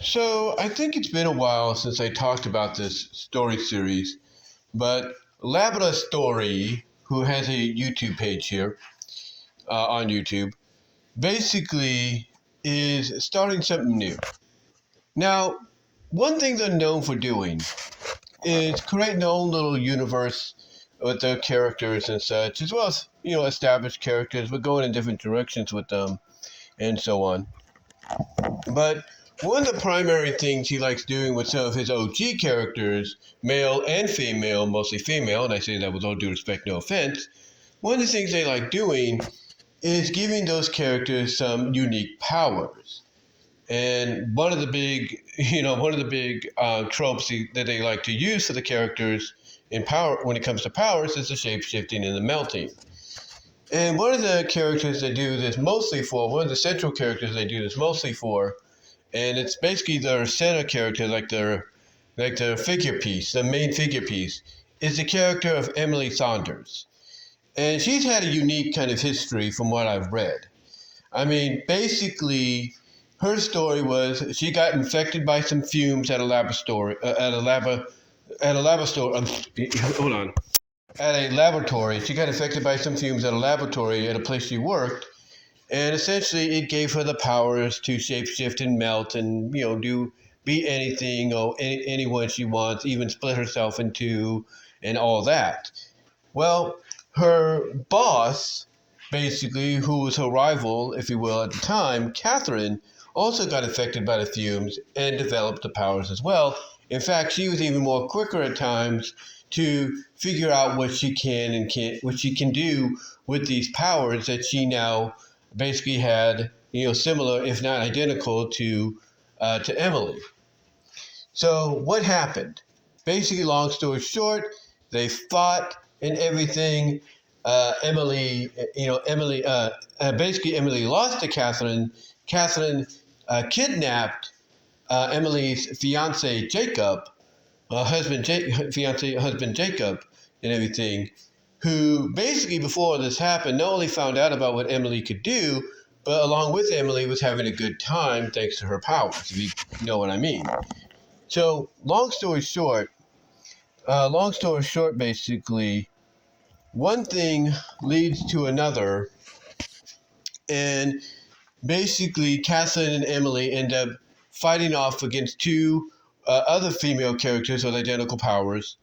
So I think it's been a while since I talked about this story series, but Labra Story, who has a YouTube page here on YouTube, basically is starting something new. Now, one thing they're known for doing is creating their own little universe with their characters and such, as well as established characters, but going in different directions with them and so on. But one of the primary things he likes doing with some of his OG characters, male and female, mostly female, and I say that with all due respect, no offense, one of the things they like doing is giving those characters some unique powers. And one of the big tropes that they like to use for the characters in power when it comes to powers is the shape shifting and the melting. And one of the characters they do this mostly for, one of the central characters they do this mostly for, and it's basically their center character, like their figure piece, the main figure piece, is the character of Emily Saunders. And she's had a unique kind of history from what I've read. I mean, basically, her story was she got infected by some fumes at a laboratory. Hold on. At a laboratory, she got infected by some fumes at a laboratory at a place she worked, and essentially, it gave her the powers to shapeshift and melt and, do be anything or anyone she wants, even split herself in two and all that. Well, her boss, basically, who was her rival, if you will, at the time, Catherine, also got affected by the fumes and developed the powers as well. In fact, she was even more quicker at times to figure out what she can do with these powers that she now basically had, similar, if not identical, to Emily. So what happened? Basically, long story short, they fought and everything. Basically, Emily lost to Catherine. Catherine kidnapped Emily's fiance Jacob, fiance husband Jacob, and everything, who basically before this happened not only found out about what Emily could do, but along with Emily was having a good time thanks to her powers, if you know what I mean. So long story short, basically, one thing leads to another, and basically Catherine and Emily end up fighting off against two other female characters with identical powers,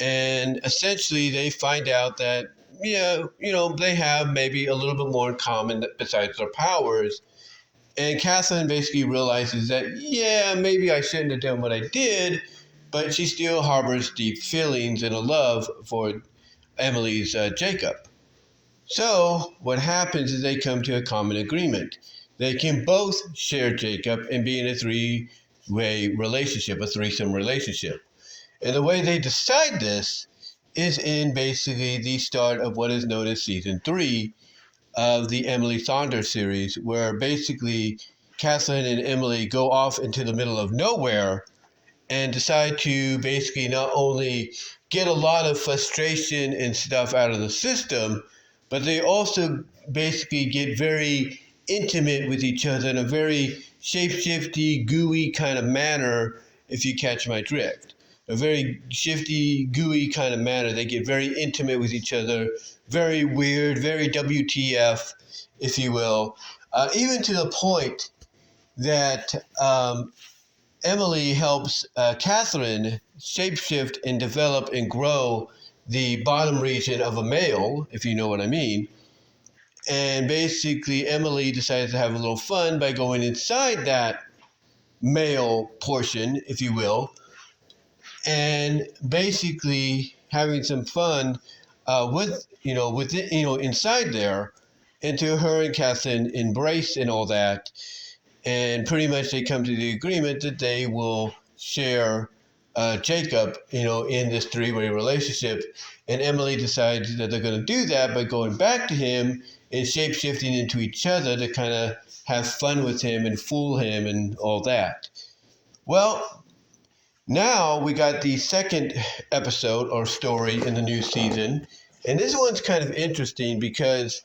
and essentially they find out that they have maybe a little bit more in common besides their powers. And Catherine basically realizes that maybe I shouldn't have done what I did, but she still harbors deep feelings and a love for Emily's Jacob. So what happens is they come to a common agreement. They can both share Jacob and be in a three-way relationship, a threesome relationship. And the way they decide this is in basically the start of what is known as season 3 of the Emily Saunders series, where basically Catherine and Emily go off into the middle of nowhere and decide to basically not only get a lot of frustration and stuff out of the system, but they also basically get very intimate with each other in a very shapeshifty, gooey kind of manner, if you catch my drift. A very shifty, gooey kind of manner. They get very intimate with each other, very weird, very WTF, if you will, even to the point that Emily helps Catherine shapeshift and develop and grow the bottom region of a male, if you know what I mean. And basically, Emily decides to have a little fun by going inside that male portion, if you will, and basically having some fun inside there, until her and Catherine embrace and all that, and pretty much they come to the agreement that they will share Jacob, in this three-way relationship, and Emily decides that they're going to do that by going back to him and shape-shifting into each other to kind of have fun with him and fool him and all that. Well, now we got the second episode or story in the new season, and this one's kind of interesting because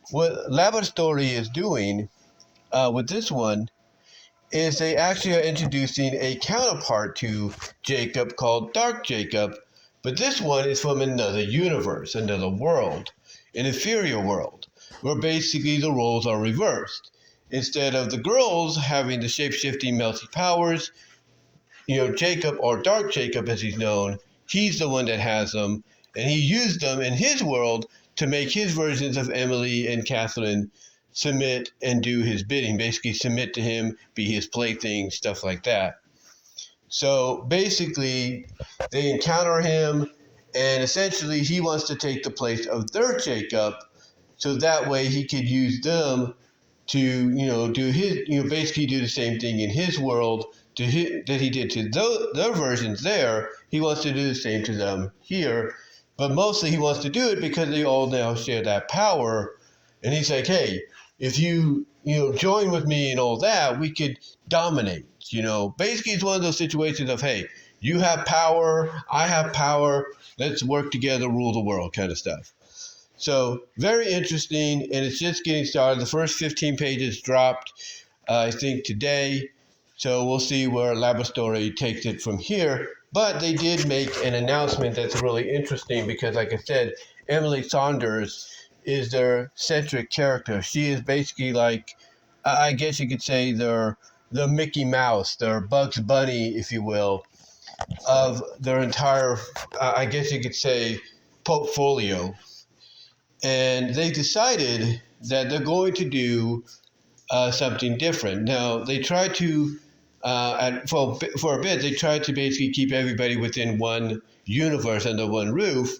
what Lava Story is doing with this one is they actually are introducing a counterpart to Jacob called Dark Jacob, but this one is from another universe, another world, an inferior world, where basically the roles are reversed. Instead of the girls having the shape-shifting melty powers, Jacob, or Dark Jacob as he's known, he's the one that has them, and he used them in his world to make his versions of Emily and Catherine submit and do his bidding, basically submit to him, be his plaything, stuff like that. So basically, they encounter him, and essentially he wants to take the place of their Jacob, so that way he could use them to, do his, basically do the same thing in his world that he did to their versions there. He wants to do the same to them here, but mostly he wants to do it because they all now share that power. And he's like, hey, if you join with me and all that, we could dominate. Basically it's one of those situations of, hey, you have power, I have power, let's work together, rule the world kind of stuff. So very interesting, and it's just getting started. The first 15 pages dropped, I think, today. So we'll see where Laboratory takes it from here. But they did make an announcement that's really interesting because, like I said, Emily Saunders is their centric character. She is basically like, I guess you could say, the Mickey Mouse, their Bugs Bunny, if you will, of their entire, I guess you could say, portfolio. And they decided that they're going to do something different. Now, they tried to, for a bit, they tried to basically keep everybody within one universe under one roof,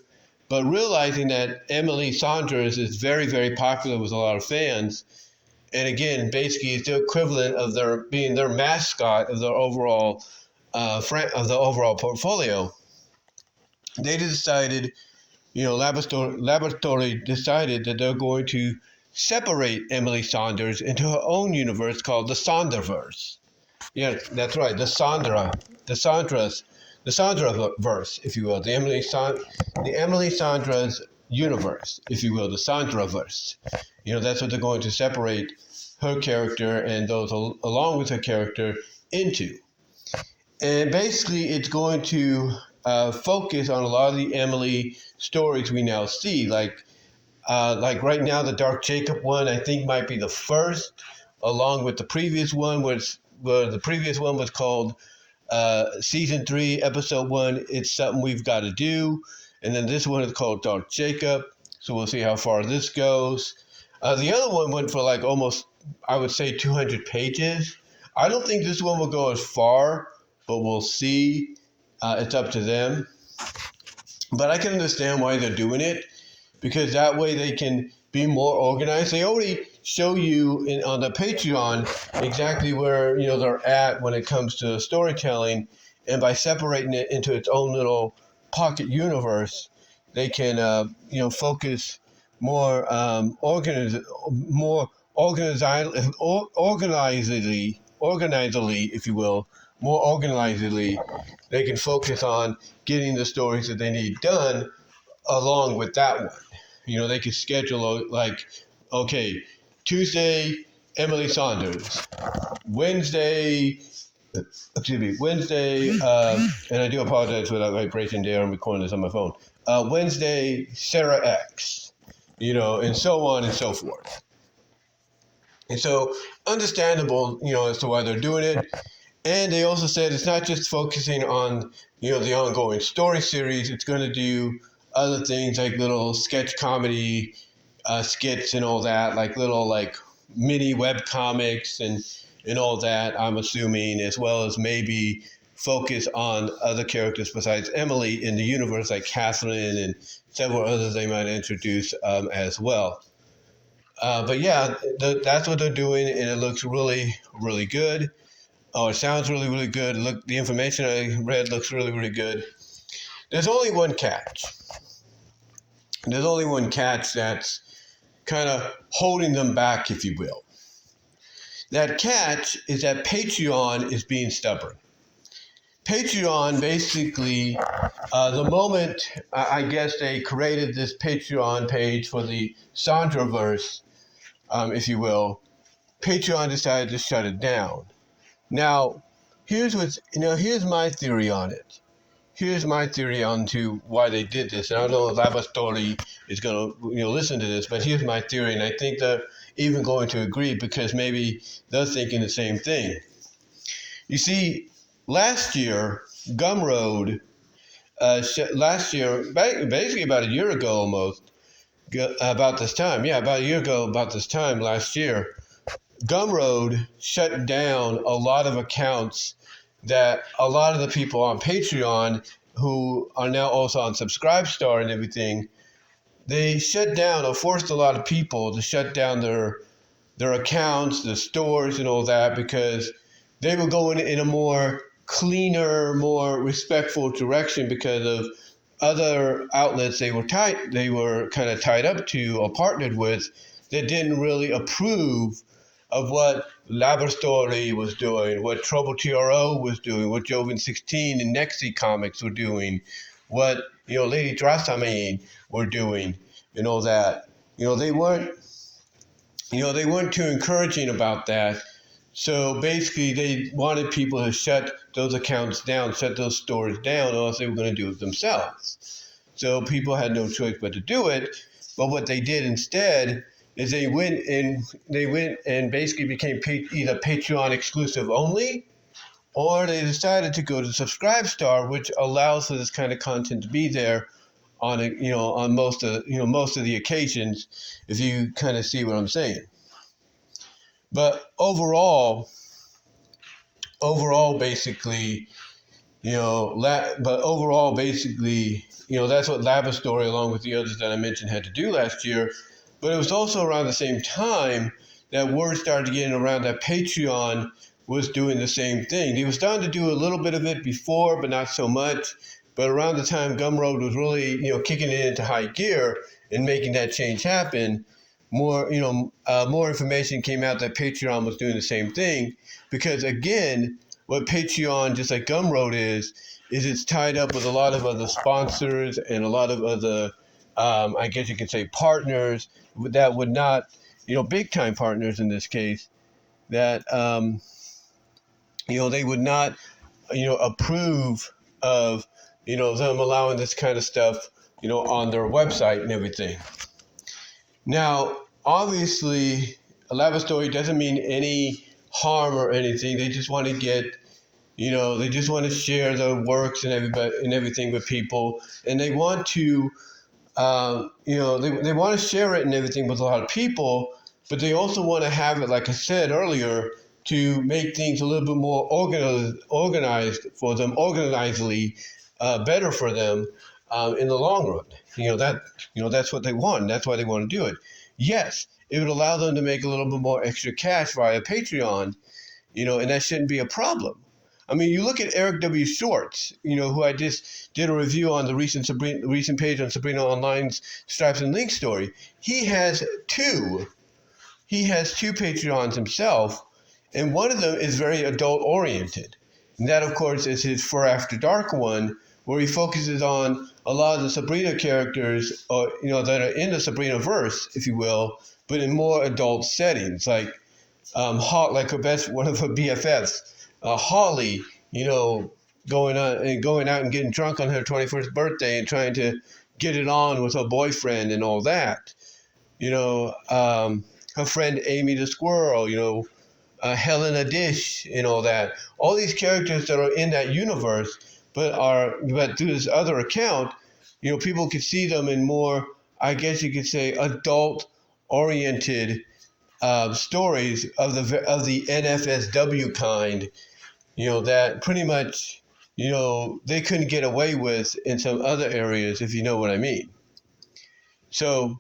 but realizing that Emily Saunders is very, very popular with a lot of fans, and again, basically, it's the equivalent of being their mascot of their overall portfolio. They decided, Laboratory decided that they're going to separate Emily Saunders into her own universe called the Saunderverse. Yeah, that's right, the Saunderverse, if you will, the Emily Saunders universe, if you will, the Saunderverse. That's what they're going to separate her character and those along with her character into. And basically, it's going to focus on a lot of the Emily stories we now see. Like right now, the Dark Jacob one, I think, might be the first, along with the previous one, where the previous one was called Season 3, Episode 1, It's Something We've Got to Do. And then this one is called Dark Jacob. So we'll see how far this goes. The other one went for like almost, I would say, 200 pages. I don't think this one will go as far, but we'll see. It's up to them. But I can understand why they're doing it, because that way they can be more organized. They already show you on the Patreon exactly where they're at when it comes to storytelling, and by separating it into its own little pocket universe, they can focus more organizedly, if you will, more organizedly. They can focus on getting the stories that they need done along with that one. They could schedule like, okay, Tuesday, Emily Saunders. Wednesday, and I do apologize for that vibration there. I'm recording this on my phone. Wednesday, Sarah X, and so on and so forth. And so, understandable, as to why they're doing it. And they also said it's not just focusing on, the ongoing story series. It's going to do other things like little sketch comedy skits and all that, like little mini web comics and all that, I'm assuming, as well as maybe focus on other characters besides Emily in the universe, like Catherine and several others they might introduce as well. But yeah, that's what they're doing, and it looks really, really good. Oh, it sounds really, really good. Look, the information I read looks really, really good. There's only one catch. There's only one catch that's kind of holding them back, if you will. That catch is that Patreon is being stubborn. Patreon, basically, the moment, I guess, they created this Patreon page for the Saunderverse, if you will, Patreon decided to shut it down. Now, here's my theory on it. Here's my theory on to why they did this. And I don't know if Lava Story is going to listen to this, but here's my theory, and I think they're even going to agree because maybe they're thinking the same thing. You see, last year, Gumroad, basically about a year ago almost, about this time, about a year ago, about this time last year, Gumroad shut down a lot of accounts that a lot of the people on Patreon who are now also on Subscribestar and everything, they shut down or forced a lot of people to shut down their accounts, the stores and all that because they were going in a more cleaner, more respectful direction because of other outlets they were kind of tied up to or partnered with that didn't really approve of what Laboratory was doing, what Trouble TRO was doing, what Joven 16 and Nexi Comics were doing, what Lady Drasamine were doing, and all that. They weren't too encouraging about that. So basically, they wanted people to shut those accounts down, shut those stores down, or else they were going to do it themselves. So people had no choice but to do it. But what they did instead is they went and basically became either Patreon exclusive only, or they decided to go to Subscribestar, which allows for this kind of content to be there on most of the occasions, if you kind of see what I'm saying. But overall, basically, that's what Laboratory, along with the others that I mentioned, had to do last year. But it was also around the same time that word started getting around that Patreon was doing the same thing. They were starting to do a little bit of it before, but not so much. But around the time Gumroad was really, kicking it into high gear and making that change happen, more information came out that Patreon was doing the same thing. Because again, what Patreon, just like Gumroad is it's tied up with a lot of other sponsors and a lot of other, I guess you could say, partners that would not, big time partners in this case, that, they would not, approve of, them allowing this kind of stuff, on their website and everything. Now, obviously, a laboratory doesn't mean any harm or anything. They just want to get, they just want to share their works and everything with people, and they want to, they want to share it and everything with a lot of people, but they also want to have it, like I said earlier, to make things a little bit more organized for them, organizedly, better for them in the long run. That's what they want. That's why they want to do it. Yes, it would allow them to make a little bit more extra cash via Patreon, and that shouldn't be a problem. I mean, you look at Eric W. Shorts, who I just did a review on the recent page on Sabrina Online's Stripes and Links story. He has two Patreons himself, and one of them is very adult oriented. And that, of course, is his For After Dark one, where he focuses on a lot of the Sabrina characters, that are in the Sabrina-verse, if you will, but in more adult settings, like like one of her BFFs, Holly, going out and getting drunk on her 21st birthday and trying to get it on with her boyfriend and all that. Her friend Amy the Squirrel, Helena Dish and all that. All these characters that are in that universe, but through this other account, people could see them in more, I guess you could say, adult-oriented stories of the NFSW kind, that pretty much, they couldn't get away with in some other areas, if you know what I mean. So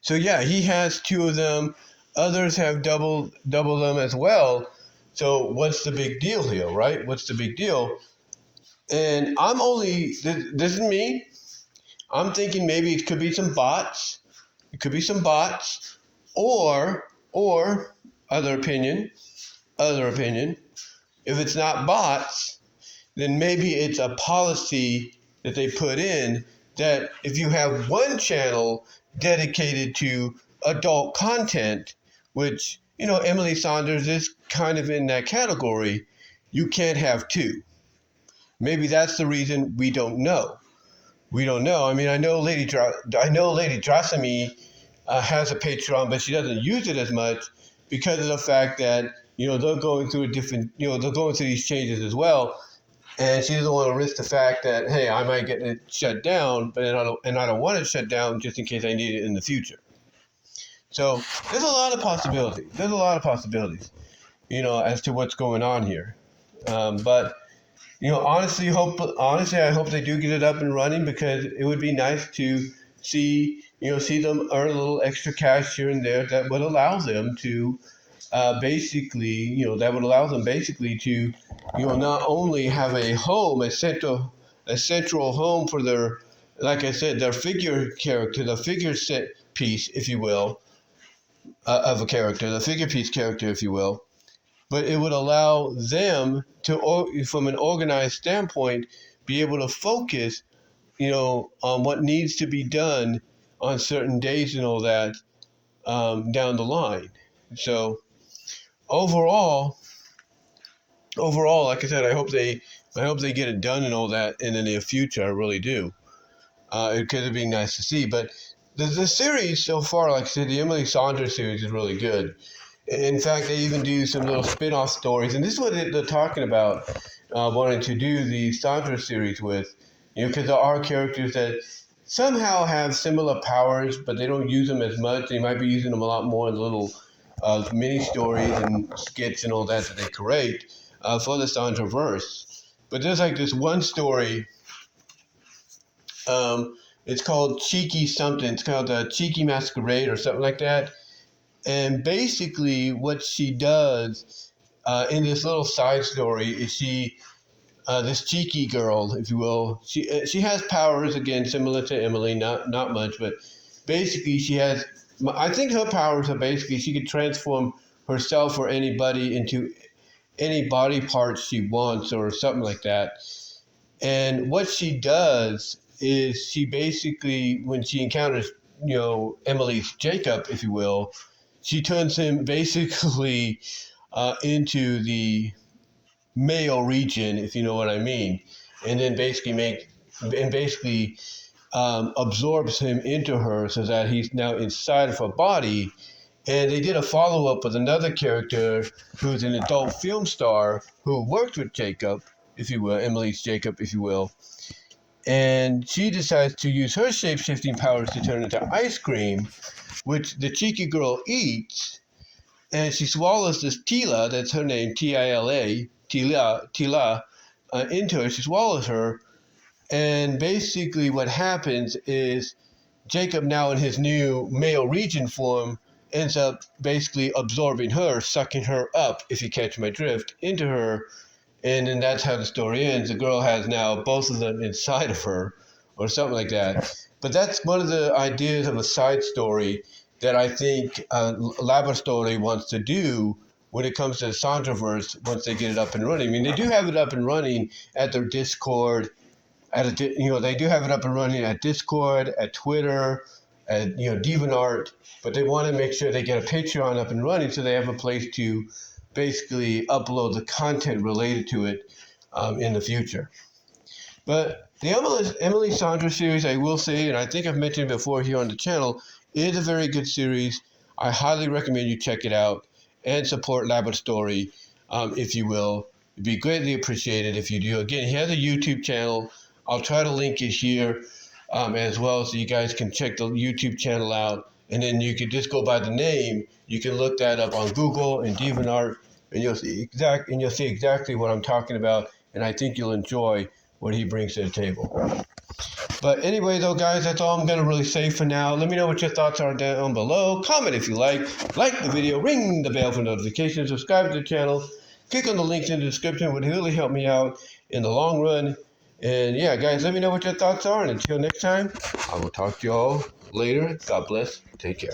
yeah, he has two of them. Others have double them as well. So what's the big deal here, right? What's the big deal? And this is me. I'm thinking maybe it could be some bots. It could be some bots, or other opinion. If it's not bots, then maybe it's a policy that they put in that if you have one channel dedicated to adult content, which, Emily Saunders is kind of in that category. You can't have two. Maybe that's the reason we don't know. We don't know. I mean, I know Lady Drosamy has a Patreon, but she doesn't use it as much because of the fact that they're going through they're going through these changes as well, and she doesn't want to risk the fact that, hey, I might get it shut down, but I don't want it shut down just in case I need it in the future. So there's a lot of possibilities. As to what's going on here. But honestly, I hope they do get it up and running, because it would be nice to see them earn a little extra cash here and there that would allow them to basically to not only have a home, a central home for their, like I said, their figure character, the figure set piece, if you will, of a character, the figure piece character, if you will. But it would allow them to, from an organized standpoint, be able to focus, on what needs to be done on certain days and all that down the line. So overall, like I said, I hope they get it done and all that in the near future. I really do. It could have been nice to see, but the series so far, like I said, the Emily Saunders series is really good. In fact, they even do some little spin-off stories, and this is what they're talking about, wanting to do the Saunders series with, because there are characters that somehow have similar powers, but they don't use them as much. They might be using them a lot more in little mini stories and skits and all that they create for the Saunderverse. But there's like this one story. It's called Cheeky something. It's called Cheeky Masquerade or something like that. And basically, what she does in this little side story is this cheeky girl, if you will. She has powers, again, similar to Emily, not much, but basically she has. I think her powers are basically she can transform herself or anybody into any body part she wants or something like that. And what she does is she basically, when she encounters, Emily's Jacob, if you will, she turns him basically into the male region, if you know what I mean, and then basically absorbs him into her so that he's now inside of her body. And they did a follow-up with another character who's an adult film star who worked with Jacob, if you will, Emily's Jacob, if you will. And she decides to use her shape-shifting powers to turn into ice cream, which the cheeky girl eats, and she swallows this Tila, that's her name, Tila, into her. She swallows her, and basically what happens is Jacob, now in his new male region form, ends up basically absorbing her, sucking her up, if you catch my drift, into her. And then that's how the story ends. The girl has now both of them inside of her, or something like that. But that's one of the ideas of a side story that I think Laboratory wants to do when it comes to the Saunderverse once they get it up and running. I mean, they do have it up and running at their Discord. They do have it up and running at Discord, at Twitter, at DeviantArt, but they want to make sure they get a Patreon up and running so they have a place to basically upload the content related to it in the future. But the Emily Saunders series, I will say, and I think I've mentioned before here on the channel, is a very good series. I highly recommend you check it out and support Laboratory, if you will. It'd be greatly appreciated if you do. Again, he has a YouTube channel. I'll try to link it here as well, so you guys can check the YouTube channel out. And then you can just go by the name. You can look that up on Google and DeviantArt, and you'll see exactly what I'm talking about. And I think you'll enjoy what he brings to the table. But anyway, though, guys, that's all I'm going to really say for now. Let me know what your thoughts are down below. Comment if you like the video, ring the bell for notifications, subscribe to the channel, click on the links in the description. It would really help me out in the long run. And yeah, guys, let me know what your thoughts are. And until next time, I will talk to you all later. God bless. Take care.